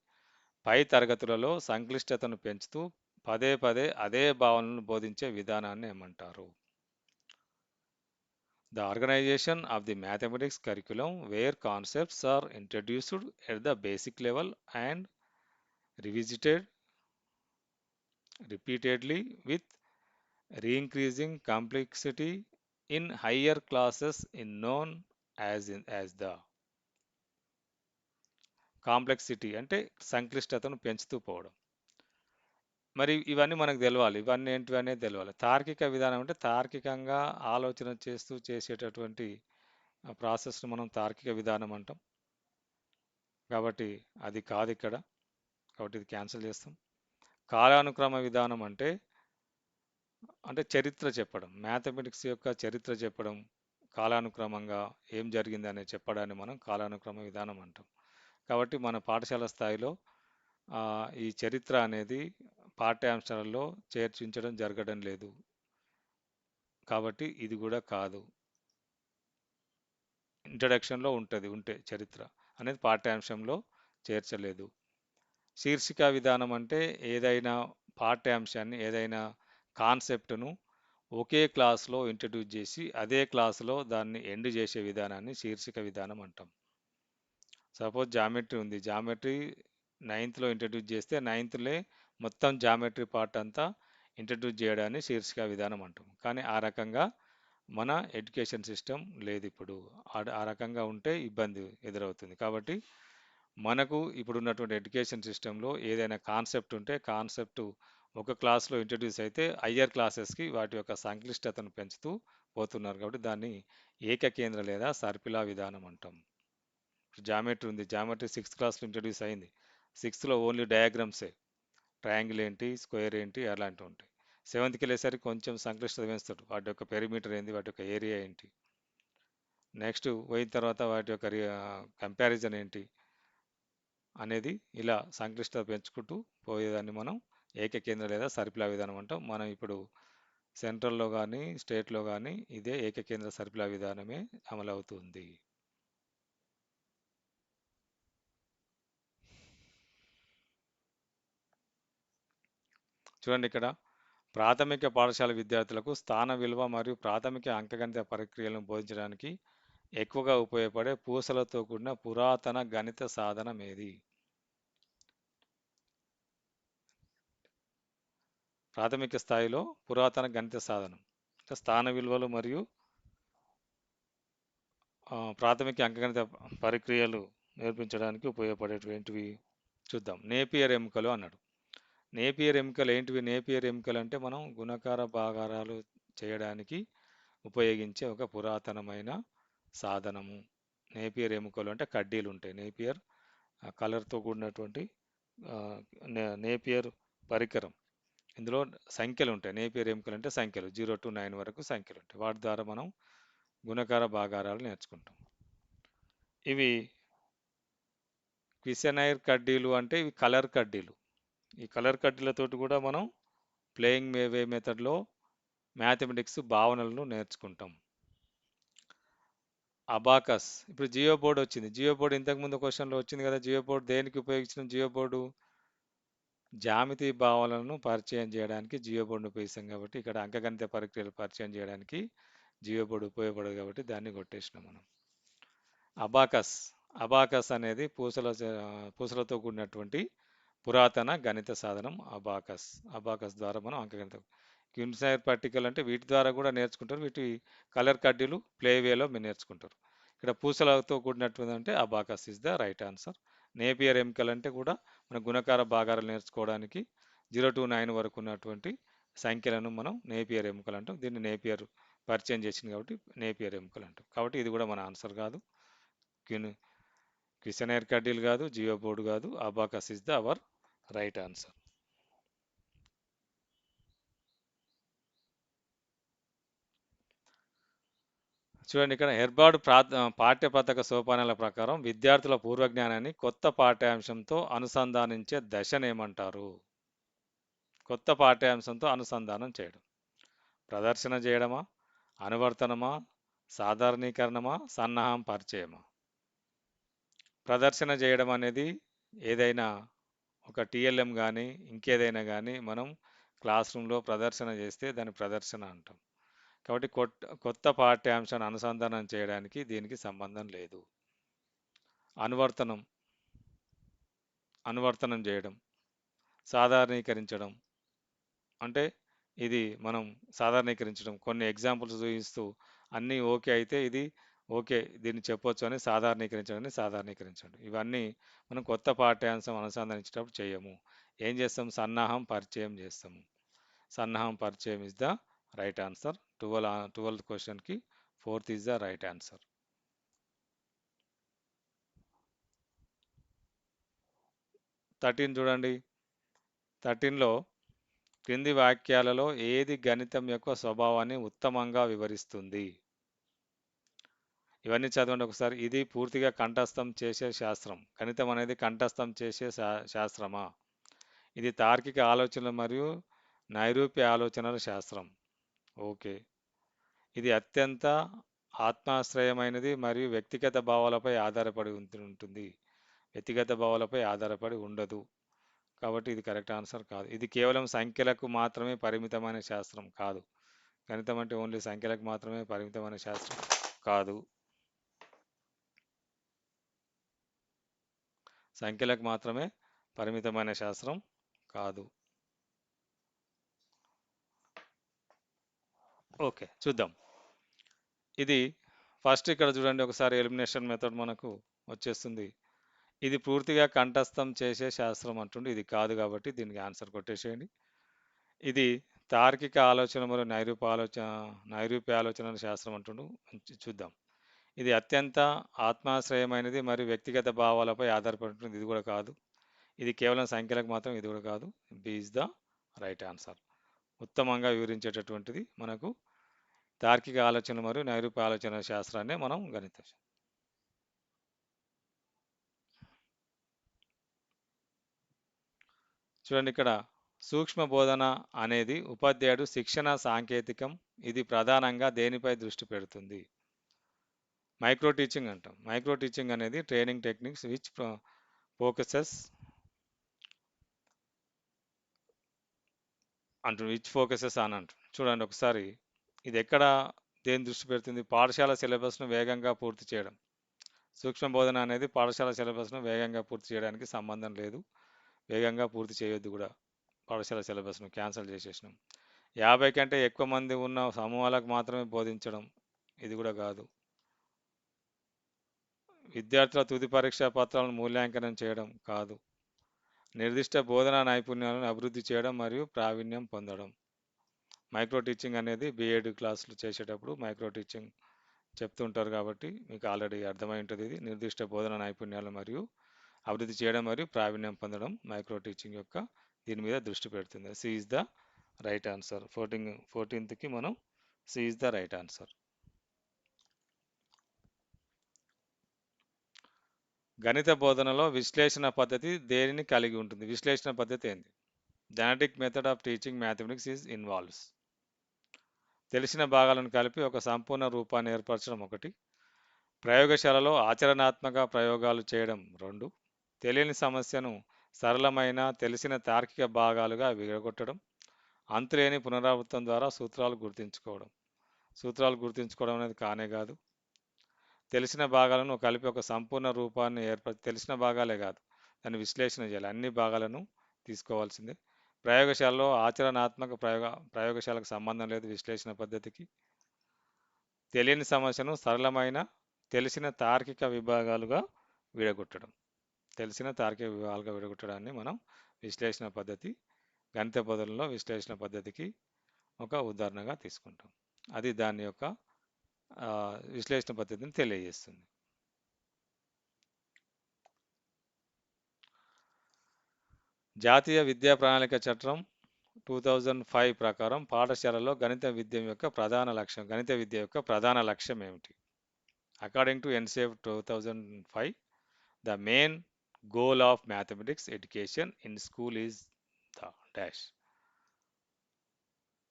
పై తరగతులలో సంక్లిష్టతను పెంచుతూ పదే పదే అదే భావనలను బోధించే విధానాన్ని ఏమంటారు? The organization of the mathematics curriculum where concepts are introduced at the basic level and revisited repeatedly with re-increasing complexity in higher classes is known as the complexity అంటే సంక్లిష్టతను పెంచుతూ పోవడం. మరి ఇవన్నీ మనకు తెలవాలి, ఇవన్నీ ఏంటివి అనేది తెలవాలి. తార్కిక విధానం అంటే తార్కికంగా ఆలోచన చేస్తూ చేసేటటువంటి ప్రాసెస్ను మనం తార్కిక విధానం అంటాం. కాబట్టి అది కాదు ఇక్కడ, కాబట్టి ఇది క్యాన్సిల్ చేస్తాం. కాలానుక్రమ విధానం అంటే చరిత్ర చెప్పడం, మ్యాథమెటిక్స్ యొక్క చరిత్ర చెప్పడం, కాలానుక్రమంగా ఏం జరిగింది అనేది చెప్పడాన్ని మనం కాలానుక్రమ విధానం అంటాం. కాబట్టి మన పాఠశాల స్థాయిలో ఈ చరిత్ర అనేది పాఠ్యాంశాలలో చేర్చించడం జరగడం లేదు, కాబట్టి ఇది కూడా కాదు. ఇంట్రడక్షన్లో ఉంటే చరిత్ర అనేది పాఠ్యాంశంలో చేర్చలేదు. శీర్షిక విధానం అంటే ఏదైనా పాఠ్యాంశాన్ని, ఏదైనా కాన్సెప్ట్ను ఒకే క్లాస్లో ఇంట్రడ్యూస్ చేసి అదే క్లాసులో దాన్ని ఎండ్ చేసే విధానాన్ని శీర్షిక విధానం అంటాం. సపోజ్ జామెట్రీ ఉంది, జామెట్రీ 9th ఇంట్రడ్యూస్ చేస్తే 9thలే మొత్తం జామెట్రీ పార్ట్ అంతా ఇంట్రడ్యూస్ చేయడాన్ని శీర్షిక విధానం అంటాం. కానీ ఆ రకంగా మన ఎడ్యుకేషన్ సిస్టమ్ లేదు ఇప్పుడు. ఆ రకంగా ఉంటే ఇబ్బంది ఎదురవుతుంది. కాబట్టి మనకు ఇప్పుడు ఉన్నటువంటి ఎడ్యుకేషన్ సిస్టంలో ఏదైనా కాన్సెప్ట్ ఉంటే కాన్సెప్ట్ ఒక క్లాస్లో ఇంట్రడ్యూస్ అయితే హయ్యర్ క్లాసెస్కి వాటి యొక్క సంక్లిష్టతను పెంచుతూ పోతున్నారు. కాబట్టి దాన్ని ఏకకేంద్ర లేదా సర్పిలా విధానం అంటాం. జామెట్రీ ఉంది, జామెట్రీ 6th క్లాస్లో ఇంట్రడ్యూస్ అయింది. 6thలో ఓన్లీ డయాగ్రామ్సే, ట్రయాంగిల్ ఏంటి, స్క్వేర్ ఏంటి అలాంటివి ఉంటాయి. 7thకి వెళ్ళేసరికి కొంచెం సంక్లిష్టత పెంచుతాడు, వాటి యొక్క పెరిమీటర్ ఏంటి, వాటి యొక్క ఏరియా ఏంటి. నెక్స్ట్ పోయిన తర్వాత వాటి యొక్క కంపారిజన్ ఏంటి అనేది, ఇలా సంక్లిష్టత పెంచుకుంటూ పోయేదాన్ని మనం ఏకకేంద్ర లేదా సర్పిలా విధానం అంటాం. మనం ఇప్పుడు సెంట్రల్లో కానీ స్టేట్లో కానీ ఇదే ఏకకేంద్ర సర్పిలా విధానమే అమలవుతుంది. చూడండి ఇక్కడ ప్రాథమిక పాఠశాల విద్యార్థులకు స్థాన విలువ మరియు ప్రాథమిక అంకగణిత ప్రక్రియలను బోధించడానికి ఎక్కువగా ఉపయోగపడే పూసలతో కూడిన పురాతన గణిత సాధనం ఏది? ప్రాథమిక స్థాయిలో పురాతన గణిత సాధనం స్థాన విలువలు మరియు ప్రాథమిక అంకగణిత ప్రక్రియలు నేర్పించడానికి ఉపయోగపడేటువంటివి చూద్దాం. నేపియర్ ఎముకలు అన్నాడు. నేపియర్ ఎముకలు ఏంటివి? నేపియర్ ఎముకలు అంటే మనం గుణకార భాగారాలు చేయడానికి ఉపయోగించే ఒక పురాతనమైన సాధనము. నేపియర్ ఎముకలు అంటే కడ్డీలు ఉంటాయి. నేపియర్ కలర్తో కూడినటువంటి నేపియర్ పరికరం. ఇందులో సంఖ్యలు ఉంటాయి. నేపియర్ ఎముకలు అంటే సంఖ్యలు 0 to 9 వరకు సంఖ్యలు ఉంటాయి. వాటి ద్వారా మనం గుణకార భాగారాలు నేర్చుకుంటాం. ఇవి క్విసెనైర్ కడ్డీలు అంటే ఇవి కలర్ కడ్డీలు. ఈ కలర్ కడ్డీలతోటి కూడా మనం ప్లేయింగ్ వే మెథడ్లో మ్యాథమెటిక్స్ భావనలను నేర్చుకుంటాం. అబాకస్, ఇప్పుడు జియో బోర్డ్ వచ్చింది. జియో బోర్డ్ ఇంతకుముందు క్వశ్చన్లో వచ్చింది కదా. జియో బోర్డ్ దేనికి ఉపయోగించిన? జియో బోర్డు జామితి భావనలను పరిచయం చేయడానికి జియో బోర్డును ఉపయోగిస్తాం కాబట్టి, ఇక్కడ అంకగణిత ప్రక్రియలు పరిచయం చేయడానికి జియో బోర్డు ఉపయోగపడదు కాబట్టి దాన్ని కొట్టేసినాం మనం. అబాకస్, అబాకస్ అనేది పూసలతో కూడినటువంటి పురాతన గణిత సాధనం అబాకస్. అబాకస్ ద్వారా మనం అంకగణితం, క్విన్సైర్ పట్టికలు అంటే వీటి ద్వారా కూడా నేర్చుకుంటారు. వీటి కలర్ కడ్డీలు ప్లేవేలో మీరు నేర్చుకుంటారు. ఇక్కడ పూసలతో కూడినటువంటి అంటే abacus is the right answer. Napier ఎముకలు అంటే కూడా మన గుణకార భాగాలు నేర్చుకోవడానికి 0 to 9 వరకు ఉన్నటువంటి సంఖ్యలను మనం నేపియర్ ఎముకలు అంటాం. దీన్ని నేపియర్ పరిచయం చేసింది కాబట్టి నేపియర్ ఎముకలు అంటాం. కాబట్టి ఇది కూడా మన ఆన్సర్ కాదు. క్విన్ క్విసనైర్ కడ్డీలు కాదు, జియో బోర్డు కాదు, abacus is the our right answer. చూడండి, ఇక్కడ హెర్బార్డ్ పాఠ్య పథక సోపానాల ప్రకారం విద్యార్థుల పూర్వజ్ఞానాన్ని కొత్త పాఠ్యాంశంతో అనుసంధానించే దశనేమంటారు? కొత్త పాఠ్యాంశంతో అనుసంధానం చేయడం. ప్రదర్శన చేయడమా, అనువర్తనమా, సాధారణీకరణమా, సన్నాహం పరిచయమా? ప్రదర్శన చేయడం అనేది ఏదైనా ఒక టిఎల్ఎం కానీ ఇంకేదైనా కానీ మనం క్లాస్ రూమ్లో ప్రదర్శన చేస్తే దాన్ని ప్రదర్శన అంటాం. కాబట్టి కొత్త పాఠ్యాంశాన్ని అనుసంధానం చేయడానికి దీనికి సంబంధం లేదు. అనువర్తనం, అనువర్తనం చేయడం, సాధారణీకరించడం అంటే ఇది మనం సాధారణీకరించడం, కొన్ని ఎగ్జాంపుల్స్ చూపిస్తూ అన్నీ ఓకే అయితే ఇది ఓకే దీన్ని చెప్పొచ్చు అని సాధారణీకరించడాన్ని సాధారణీకరించడం. ఇవన్నీ మనం కొత్త పాఠ్యాంశం అనుసంధానించేటప్పుడు చేయము. ఏం చేస్తాం? సన్నాహం పరిచయం చేస్తాము. సన్నాహం పరిచయం is the right answer. 12th క్వశ్చన్కి 4th is the right answer. 13 చూడండి. 13లో క్రింది వాక్యాలలో ఏది గణితం యొక్క స్వభావాన్ని ఉత్తమంగా వివరిస్తుంది? ఇవన్నీ చదవండి ఒకసారి. ఇది పూర్తిగా కంఠస్థం చేసే శాస్త్రం. గణితం అనేది కంఠస్థం చేసే శాస్త్రమా? ఇది తార్కిక ఆలోచనలు మరియు నైరూప్య ఆలోచనల శాస్త్రం. ఓకే. ఇది అత్యంత ఆత్మాశ్రయమైనది మరియు వ్యక్తిగత భావాలపై ఆధారపడి ఉంటుంది. వ్యక్తిగత భావాలపై ఆధారపడి ఉండదు. కాబట్టి ఇది కరెక్ట్ ఆన్సర్ కాదు. ఇది కేవలం సంఖ్యలకు మాత్రమే పరిమితమైన శాస్త్రం కాదు. గణితం అంటే ఓన్లీ సంఖ్యలకు మాత్రమే పరిమితమైన శాస్త్రం కాదు. సంఖ్యలకు మాత్రమే పరిమితమైన శాస్త్రం కాదు. ఓకే, చూద్దాం. ఇది ఫస్ట్ ఇక్కడ చూడండి ఒకసారి, ఎలిమినేషన్ మెథడ్ మనకు వచ్చేస్తుంది. ఇది పూర్తిగా కంఠస్థం చేసే శాస్త్రం అంటుండే, ఇది కాదు కాబట్టి దీనికి ఆన్సర్ కొట్టేసేయండి. ఇది తార్కిక ఆలోచన మరియు నైరూప్య ఆలోచనల శాస్త్రం అంటుండు. చూద్దాం. ఇది అత్యంత ఆత్మాశ్రయమైనది మరియు వ్యక్తిగత భావాలపై ఆధారపడి ఉంటుంది, ఇది కూడా కాదు. ఇది కేవలం సంఖ్యలకు మాత్రం, ఇది కూడా కాదు. B is the right answer. ఉత్తమంగా వివరించేటటువంటిది మనకు తార్కిక ఆలోచన మరియు నైరూప్య ఆలోచన శాస్త్రాన్ని మనం గణితం. చూడండి, ఇక్కడ సూక్ష్మ బోధన అనేది ఉపాధ్యాయుడు శిక్షణ సాంకేతికం. ఇది ప్రధానంగా దేనిపై దృష్టి పెడుతుంది? మైక్రో టీచింగ్ అంటాం. మైక్రో టీచింగ్ అనేది ట్రైనింగ్ టెక్నిక్స్ విచ్ ఫోకసెస్ అని అంటాం. చూడండి ఒకసారి, ఇది ఎక్కడ దేని దృష్టి పెడుతుంది? పాఠశాల సిలబస్ను వేగంగా పూర్తి చేయడం. సూక్ష్మ బోధన అనేది పాఠశాల సిలబస్ను వేగంగా పూర్తి చేయడానికి సంబంధం లేదు. వేగంగా పూర్తి చేయొద్దు కూడా. పాఠశాల సిలబస్ను క్యాన్సిల్ చేసేసినాం. 50 కంటే ఎక్కువ మంది ఉన్న సమూహాలకు మాత్రమే బోధించడం, ఇది కూడా కాదు. విద్యార్థుల తుది పరీక్షా పత్రాలను మూల్యాంకనం చేయడం కాదు. నిర్దిష్ట బోధనా నైపుణ్యాలను అభివృద్ధి చేయడం మరియు ప్రావీణ్యం పొందడం. మైక్రో టీచింగ్ అనేది బీఎడ్ క్లాసులు చేసేటప్పుడు మైక్రో టీచింగ్ చెప్తుంటారు కాబట్టి మీకు ఆల్రెడీ అర్థమై ఉంటుంది. ఇది నిర్దిష్ట బోధన నైపుణ్యాలు మరియు అభివృద్ధి చేయడం మరియు ప్రావీణ్యం పొందడం మైక్రో టీచింగ్ యొక్క దీని మీద దృష్టి పెడుతుంది. C is the right answer. 14th మనం C is the right answer. గణిత బోధనలో విశ్లేషణ పద్ధతి దేనిని కలిగి ఉంటుంది? విశ్లేషణ పద్ధతి ఏంది? Genetic method of teaching mathematics is involves. తెలిసిన భాగాలను కలిపి ఒక సంపూర్ణ రూపాన్ని ఏర్పరచడం ఒకటి. ప్రయోగశాలలో ఆచరణాత్మక ప్రయోగాలు చేయడం రెండు. తెలియని సమస్యను సరళమైన తెలిసిన తార్కిక భాగాలుగా విడగొట్టడం. అంతులేని పునరావృతం ద్వారా సూత్రాలు గుర్తుంచుకోవడం. సూత్రాలు గుర్తుంచుకోవడం అనేది కానే కాదు. తెలిసిన భాగాలను కలిపి ఒక సంపూర్ణ రూపాన్ని తెలిసిన భాగాలే కాదు, దాన్ని విశ్లేషణ చేయాలి. అన్ని భాగాలను తీసుకోవాల్సిందే. ప్రయోగశాలలో ఆచరణాత్మక ప్రయోగశాలకు సంబంధం లేదు విశ్లేషణ పద్ధతికి. తెలియని సమస్యను సరళమైన తెలిసిన తార్కిక విభాగాలుగా విడగొట్టడం. తెలిసిన తార్కిక విభాగాలుగా విడగొట్టడాన్ని మనం విశ్లేషణ పద్ధతి, గణిత బోధనలో విశ్లేషణ పద్ధతికి ఒక ఉదాహరణగా తీసుకుంటాం. అది దాని యొక్క విశ్లేషణ పద్ధతిని తెలియజేస్తుంది. జాతీయ విద్యా ప్రణాళిక చట్టం 2005 ప్రకారం పాఠశాలలో గణిత విద్య యొక్క ప్రధాన లక్ష్యం ఏమిటి? According to NCF 2005, the main goal of mathematics education in school is the dash.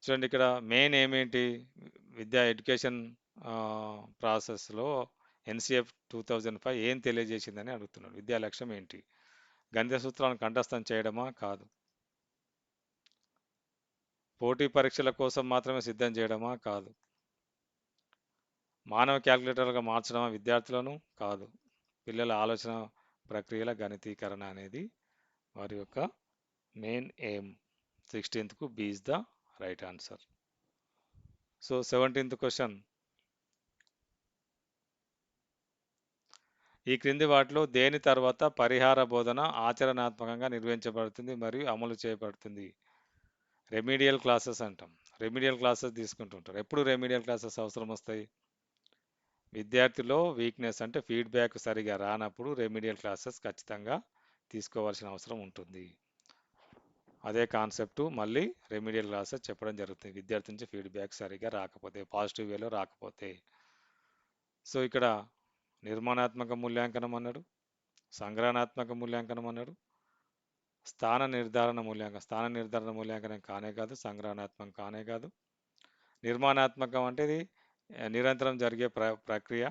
చూడండి, ఇక్కడ మెయిన్ ఏమేంటి? విద్యా ఎడ్యుకేషన్ ప్రాసెస్లో ఎన్సిఎఫ్ 2005 ఏం తెలియజేసిందని అడుగుతున్నాడు. విద్యా లక్ష్యం ఏంటి? గణిత సూత్రాలను కంఠస్థం చేయడమా? కాదు. పోటీ పరీక్షల కోసం మాత్రమే సిద్ధం చేయడమా? కాదు. మానవ క్యాలిక్యులేటర్గా మార్చడమా విద్యార్థులను? కాదు. పిల్లల ఆలోచన ప్రక్రియల గణితీకరణ అనేది వారి యొక్క main aim. 16th B is the right answer. So 17th question, ఈ క్రింది వాటిలో దేని తర్వాత పరిహార బోధన ఆచరణాత్మకంగా నిర్వహించబడుతుంది మరియు అమలు చేయబడుతుంది? రెమీడియల్ క్లాసెస్ అంటాం. రెమీడియల్ క్లాసెస్ తీసుకుంటుంటారు. ఎప్పుడు రెమీడియల్ క్లాసెస్ అవసరం వస్తాయి? విద్యార్థిలో వీక్నెస్ అంటే ఫీడ్బ్యాక్ సరిగా రానప్పుడు రెమీడియల్ క్లాసెస్ ఖచ్చితంగా తీసుకోవాల్సిన అవసరం ఉంటుంది. అదే కాన్సెప్టు మళ్ళీ రెమీడియల్ క్లాసెస్ చెప్పడం జరుగుతుంది. విద్యార్థి నుంచి ఫీడ్బ్యాక్ సరిగా రాకపోతే, పాజిటివ్ వేలో రాకపోతే. సో ఇక్కడ నిర్మాణాత్మక మూల్యాంకనం అన్నాడు, సంగ్రహణాత్మక మూల్యాంకనం అన్నాడు, స్థాన నిర్ధారణ మూల్యాంకనం కానే కాదు, సంగ్రహణాత్మకం కానే కాదు. నిర్మాణాత్మకం అంటే ఇది నిరంతరం జరిగే ప్రక్రియ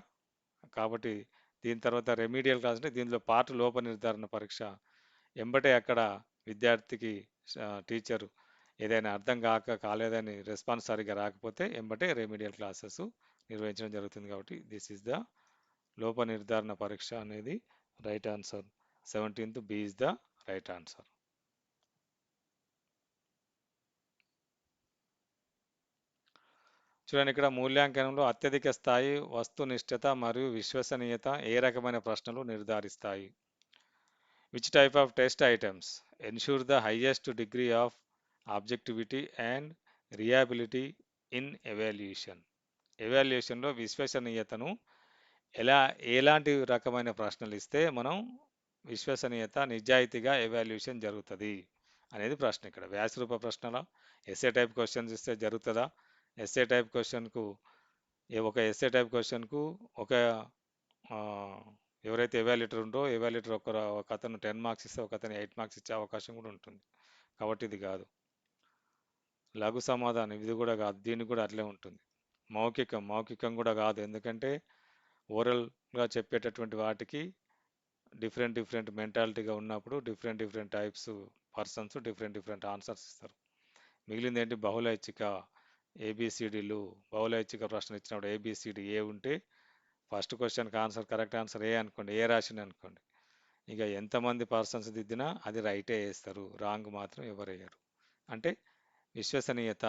కాబట్టి దీని తర్వాత రెమీడియల్ క్లాస్ అంటే దీనిలో పార్ట్ లోప నిర్ధారణ పరీక్ష. ఎంబటే అక్కడ విద్యార్థికి టీచరు ఏదైనా అర్థం కాలేదని రెస్పాన్స్ సరిగా రాకపోతే ఎంబటే రెమీడియల్ క్లాసెస్ నిర్వహించడం జరుగుతుంది. కాబట్టి దిస్ ఈజ్ ద లోప నిర్ధారణ పరీక్ష అనేది right answer. 17th B is the right answer. చూడండి, ఇక్కడ మూల్యాంకనంలో అత్యధిక స్థాయి వస్తునిష్టత మరియు విశ్వసనీయత ఏ రకమైన ప్రశ్నలు నిర్ధారిస్తాయి? Which type of test items ensure the highest degree of objectivity and reliability in evaluation? ఎవాల్యుయేషన్లో విశ్వసనీయతను ఎలాంటి రకమైన ప్రశ్నలు ఇస్తే మనం విశ్వసనీయత నిజాయితీగా ఎవాల్యుయేషన్ జరుగుతుంది అనేది ప్రశ్న. ఇక్కడ వ్యాసరూప ప్రశ్నల ఎస్ఏ టైప్ క్వశ్చన్స్ ఇస్తే జరుగుతుందా? ఎస్ఏ టైప్ క్వశ్చన్కు ఎస్ఏ టైప్ క్వశ్చన్కు ఎవరైతే ఎవాల్యుయేటర్ ఉందో ఎవాల్యుయేటర్ ఒక అతను 10 మార్క్స్ ఇస్తే ఒక అతను 8 మార్క్స్ ఇచ్చే అవకాశం కూడా ఉంటుంది. కాబట్టి ఇది కాదు. లఘు సమాధానం ఇది కూడా కాదు, దీనికి కూడా అట్లే ఉంటుంది. మౌఖికం కూడా కాదు, ఎందుకంటే ఓరల్గా చెప్పేటటువంటి వాటికి డిఫరెంట్ మెంటాలిటీగా ఉన్నప్పుడు different types persons different answers ఇస్తారు. మిగిలింది ఏంటి? బహుళైచ్ఛిక ఏబిసిడీలు. బహుళైచ్ఛిక ప్రశ్న ఇచ్చినప్పుడు ఏబిసిడి ఏ ఉంటే ఫస్ట్ క్వశ్చన్కి ఆన్సర్ కరెక్ట్ ఆన్సర్ ఏ అనుకోండి, ఏ రాసింది అనుకోండి, ఇక ఎంతమంది పర్సన్స్ దిద్దినా అది రైటే వేస్తారు, రాంగ్ మాత్రం ఎవరు వేయరు. అంటే విశ్వసనీయత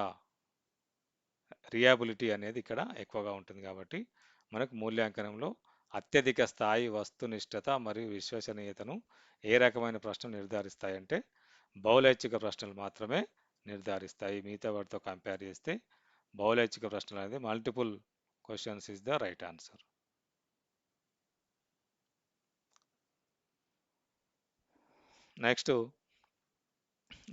రియాబిలిటీ అనేది ఇక్కడ ఎక్కువగా ఉంటుంది. కాబట్టి మనకు మూల్యాంకనంలో అత్యధిక స్థాయి వస్తునిష్టత మరియు విశ్వసనీయతను ఏ రకమైన ప్రశ్నలు నిర్ధారిస్తాయంటే బహుళైచ్ఛిక ప్రశ్నలు మాత్రమే నిర్ధారిస్తాయి. మిగతా వాటితో కంపేర్ చేస్తే బహుళైచ్ఛిక ప్రశ్నలు అనేది multiple questions is the right answer. Next,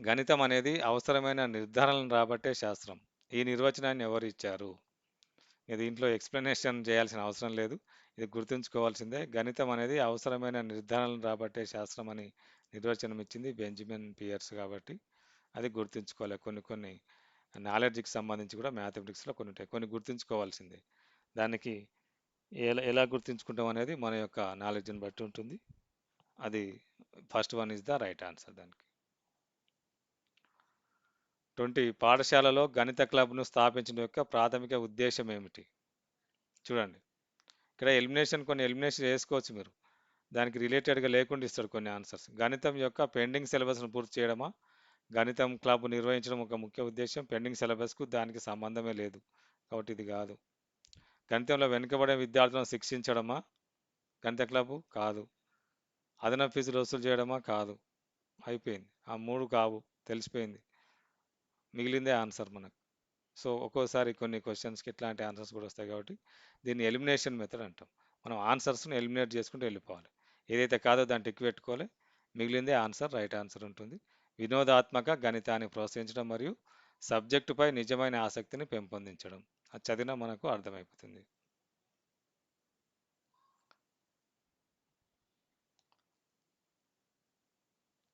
గణితం అనేది అవసరమైన నిర్ధారణలను రాబట్టే శాస్త్రం. ఈ నిర్వచనాన్ని ఎవరు ఇచ్చారు? దీంట్లో ఎక్స్ప్లెనేషన్ చేయాల్సిన అవసరం లేదు. ఇది గుర్తుంచుకోవాల్సిందే. గణితం అనేది అవసరమైన నిర్ధారణలు రాబట్టే శాస్త్రం అని నిర్వచనం ఇచ్చింది బెంజమిన్ పియర్స్ కాబట్టి అది గుర్తుంచుకోవాలి. కొన్ని కొన్ని నాలెడ్జ్కి సంబంధించి కూడా మ్యాథమెటిక్స్లో కొన్ని ఉంటాయి. కొన్ని గుర్తుంచుకోవాల్సిందే. దానికి ఎలా గుర్తుంచుకుంటాం అనేది మన యొక్క నాలెడ్జ్ని బట్టి ఉంటుంది. అది first one is the right answer దానికి. 20 పాఠశాలలో గణిత క్లబ్ను స్థాపించడం యొక్క ప్రాథమిక ఉద్దేశం ఏమిటి? చూడండి, ఇక్కడ కొన్ని ఎలిమినేషన్ చేసుకోవచ్చు మీరు. దానికి రిలేటెడ్గా లేకుండా ఇస్తాడు కొన్ని ఆన్సర్స్. గణితం యొక్క పెండింగ్ సిలబస్ను పూర్తి చేయడమా? గణితం క్లబ్ నిర్వహించడం ఒక ముఖ్య ఉద్దేశం. పెండింగ్ సిలబస్కు దానికి సంబంధమే లేదు కాబట్టి ఇది కాదు. గణితంలో వెనుకబడే విద్యార్థులను శిక్షించడమా? గణిత క్లబ్ కాదు. అదనపు ఫీజులు వసూలు చేయడమా? కాదు. అయిపోయింది. ఆ మూడు కావు, తెలిసిపోయింది. మిగిలిందే ఆన్సర్ మనకు. సో ఒక్కోసారి కొన్ని క్వశ్చన్స్కి ఇట్లాంటి ఆన్సర్స్ కూడా వస్తాయి కాబట్టి దీన్ని ఎలిమినేషన్ మెథడ్ అంటాం. మనం ఆన్సర్స్ని ఎలిమినేట్ చేసుకుంటూ వెళ్ళిపోవాలి. ఏదైతే కాదో దాన్ని టిక్ పెట్టుకోవాలి. మిగిలిందే ఆన్సర్, రైట్ ఆన్సర్ ఉంటుంది. వినోదాత్మక గణితాన్ని ప్రోత్సహించడం మరియు సబ్జెక్టుపై నిజమైన ఆసక్తిని పెంపొందించడం. అది చదివినా మనకు అర్థమైపోతుంది.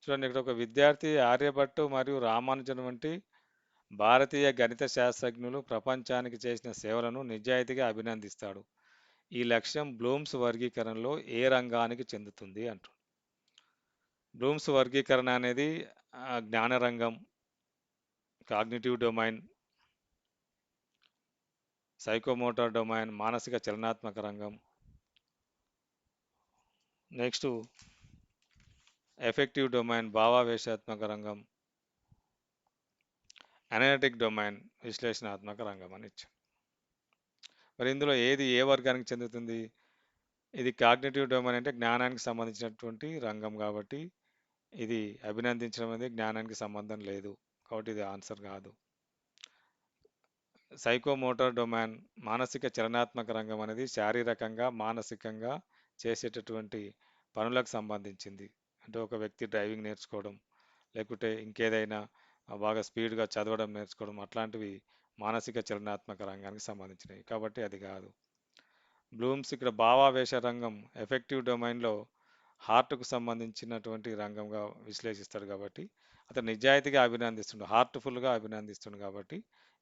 చూడండి, ఇక్కడ ఒక విద్యార్థి ఆర్యభట్టు మరియు రామానుజన్ వంటి భారతీయ గణిత శాస్త్రజ్ఞులు ప్రపంచానికి చేసిన సేవలను నిజాయితీగా అభినందిస్తాడు. ఈ లక్ష్యం బ్లూమ్స్ వర్గీకరణలో ఏ రంగానికి చెందుతుంది అంటారు. బ్లూమ్స్ వర్గీకరణ అనేది జ్ఞాన రంగం, కాగ్నిటివ్ డొమైన్, సైకోమోటర్ డొమైన్, మానసిక చలనాత్మక రంగం, నెక్స్ట్ ఎఫెక్టివ్ డొమైన్, భావావేశాత్మక రంగం, అనలిటిక్ డొమైన్, విశ్లేషణాత్మక రంగం అని ఇచ్చాం. మరి ఇందులో ఏది ఏ వర్గానికి చెందుతుంది? ఇది కాగ్నిటివ్ డొమైన్ అంటే జ్ఞానానికి సంబంధించినటువంటి రంగం కాబట్టి ఇది అభినందించడం అనేది జ్ఞానానికి సంబంధం లేదు కాబట్టి ఇది ఆన్సర్ కాదు. సైకోమోటర్ డొమైన్, మానసిక చలనాత్మక రంగం అనేది శారీరకంగా మానసికంగా చేసేటటువంటి పనులకు సంబంధించింది. అంటే ఒక వ్యక్తి డ్రైవింగ్ నేర్చుకోవడం లేకుంటే ఇంకేదైనా బాగా స్పీడ్గా చదవడం నేర్చుకోవడం అట్లాంటివి మానసిక చలనాత్మక రంగానికి సంబంధించినవి కాబట్టి అది కాదు. బ్లూమ్స్ ఇక్కడ భావావేశ రంగం ఎఫెక్టివ్ డొమైన్లో హార్ట్కు సంబంధించినటువంటి రంగంగా విశ్లేషిస్తాడు కాబట్టి అతను నిజాయితీగా అభినందిస్తుండు, హార్ట్ఫుల్గా అభినందిస్తుండు కాబట్టి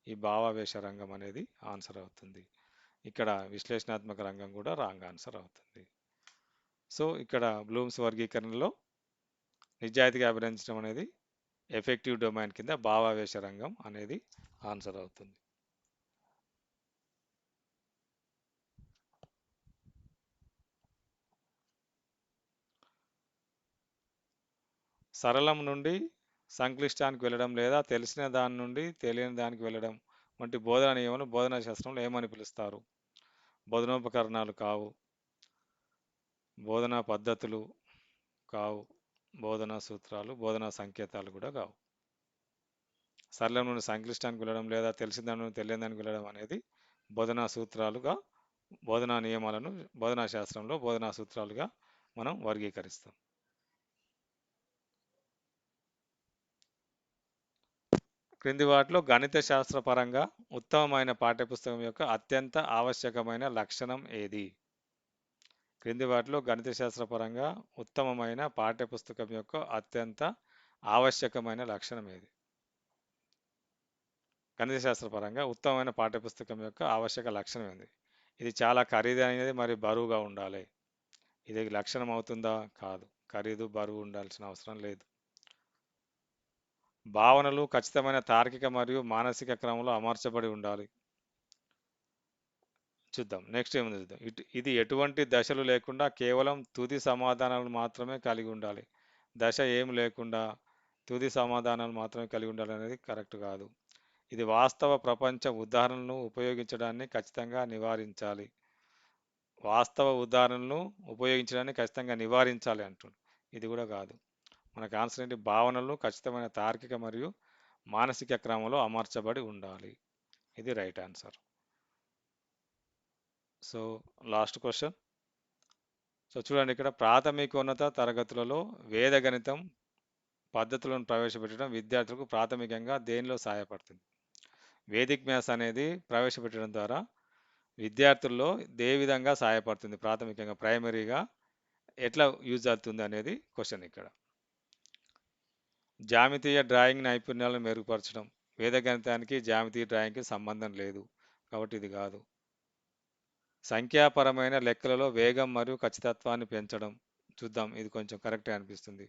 ఈ భావావేశ రంగం అనేది ఆన్సర్ అవుతుంది. ఇక్కడ విశ్లేషణాత్మక రంగం కూడా రాంగ్ ఆన్సర్ అవుతుంది. సో ఇక్కడ బ్లూమ్స్ వర్గీకరణలో నిజాయితీగా అభినందించడం అనేది ఎఫెక్టివ్ డొమైన్ కింద భావావేశ రంగం అనేది ఆన్సర్ అవుతుంది. సరళం నుండి సంక్లిష్టానికి వెళ్ళడం లేదా తెలిసిన దాని నుండి తెలియని దానికి వెళ్ళడం వంటి బోధనా నియమాలు బోధనా శాస్త్రంలో ఏమని పిలుస్తారు? బోధనోపకరణాలు కావు, బోధనా పద్ధతులు కావు, బోధనా సూత్రాలు, బోధనా సంకేతాలు కూడా కావు. సరళం నుండి సంక్లిష్టానికి వెళ్ళడం లేదా తెలిసిన దాని నుండి తెలియని దానికి వెళ్ళడం అనేది బోధనా సూత్రాలుగా, బోధనా నియమాలను బోధనా శాస్త్రంలో బోధనా సూత్రాలుగా మనం వర్గీకరిస్తాం. క్రింది వాటిలో గణిత శాస్త్రపరంగా ఉత్తమమైన పాఠ్యపుస్తకం యొక్క అత్యంత ఆవశ్యకమైన లక్షణం ఏది? క్రింది వాటిలో గణిత శాస్త్రపరంగా ఉత్తమమైన పాఠ్యపుస్తకం యొక్క అత్యంత ఆవశ్యకమైన లక్షణం ఏది? గణిత శాస్త్రపరంగా ఉత్తమమైన పాఠ్యపుస్తకం యొక్క ఆవశ్యక లక్షణం ఏంది? ఇది చాలా ఖరీదైనది మరియు బరువుగా ఉండాలి. ఇది లక్షణం అవుతుందా? కాదు. ఖరీదు బరువు ఉండాల్సిన అవసరం లేదు. భావనలు ఖచ్చితమైన తార్కిక మరియు మానసిక క్రమంలో అమర్చబడి ఉండాలి. చూద్దాం నెక్స్ట్ ఏముంది చూద్దాం. ఇది ఎటువంటి దశలు లేకుండా కేవలం తుది సమాధానాలు మాత్రమే కలిగి ఉండాలి. దశ ఏం లేకుండా తుది సమాధానాలు మాత్రమే కలిగి ఉండాలి అనేది కరెక్ట్ కాదు. ఇది వాస్తవ ప్రపంచ ఉదాహరణలను ఉపయోగించడాన్ని ఖచ్చితంగా నివారించాలి. వాస్తవ ఉదాహరణలను ఉపయోగించడాన్ని ఖచ్చితంగా నివారించాలి అంటుంది. ఇది కూడా కాదు. మనకు ఆన్సర్ ఏంటి? భావనలు ఖచ్చితమైన తార్కిక మరియు మానసిక క్రమంలో అమర్చబడి ఉండాలి. ఇది right answer. So last question. So చూడండి, ఇక్కడ ప్రాథమికోన్నత తరగతులలో వేద గణితం పద్ధతులను ప్రవేశపెట్టడం విద్యార్థులకు ప్రాథమికంగా దేనిలో సహాయపడుతుంది? వేదిక్ మ్యాథ్స్ అనేది ప్రవేశపెట్టడం ద్వారా విద్యార్థుల్లో ఏ విధంగా సహాయపడుతుంది, ప్రాథమికంగా ప్రైమరీగా ఎట్లా యూజ్ అవుతుంది అనేది క్వశ్చన్ ఇక్కడ. జామితీయ డ్రాయింగ్ నైపుణ్యాలను మెరుగుపరచడం. వేద గణితానికి జామితీయ డ్రాయింగ్కి సంబంధం లేదు కాబట్టి ఇది కాదు. సంఖ్యాపరమైన లెక్కలలో వేగం మరియు ఖచ్చితత్వాన్ని పెంచడం. చూద్దాం, ఇది కొంచెం కరెక్టే అనిపిస్తుంది.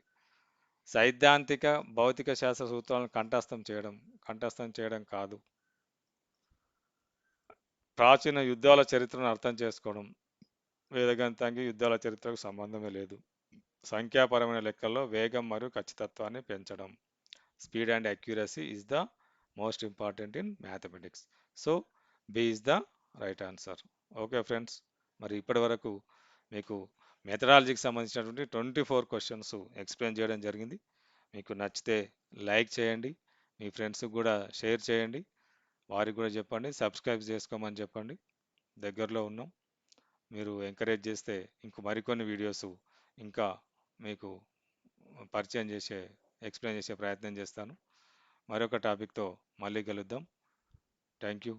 సైద్ధాంతిక భౌతిక శాస్త్ర సూత్రాలను కంఠస్థం చేయడం కాదు. ప్రాచీన యుద్ధాల చరిత్రను అర్థం చేసుకోవడం. వేదగణితానికి యుద్ధాల చరిత్రకు సంబంధమే లేదు. సంఖ్యాపరమైన లెక్కల్లో వేగం మరియు ఖచ్చితత్వాన్ని పెంచడం. Speed and accuracy is the most important in mathematics. So B is the right answer. Okay friends, మరి ఇప్పటి వరకు మీకు మెథడాలజీకి సంబంధించినటువంటి 24 క్వశ్చన్స్ ఎక్స్ప్లెయిన్ చేయడం జరిగింది. మీకు నచ్చితే లైక్ చేయండి, మీ ఫ్రెండ్స్కి కూడా షేర్ చేయండి, వారికి కూడా చెప్పండి, సబ్స్క్రైబ్ చేసుకోమని చెప్పండి. దగ్గరలో ఉన్నాం, మీరు ఎంకరేజ్ చేస్తే ఇంకో మరికొన్ని వీడియోస్ ఇంకా మీకు పరిచయం చేసే ఎక్స్ప్లెయిన్ చేసే ప్రయత్నం చేస్తాను. మరొక టాపిక్తో మళ్ళీ కలుద్దాం. Thank you.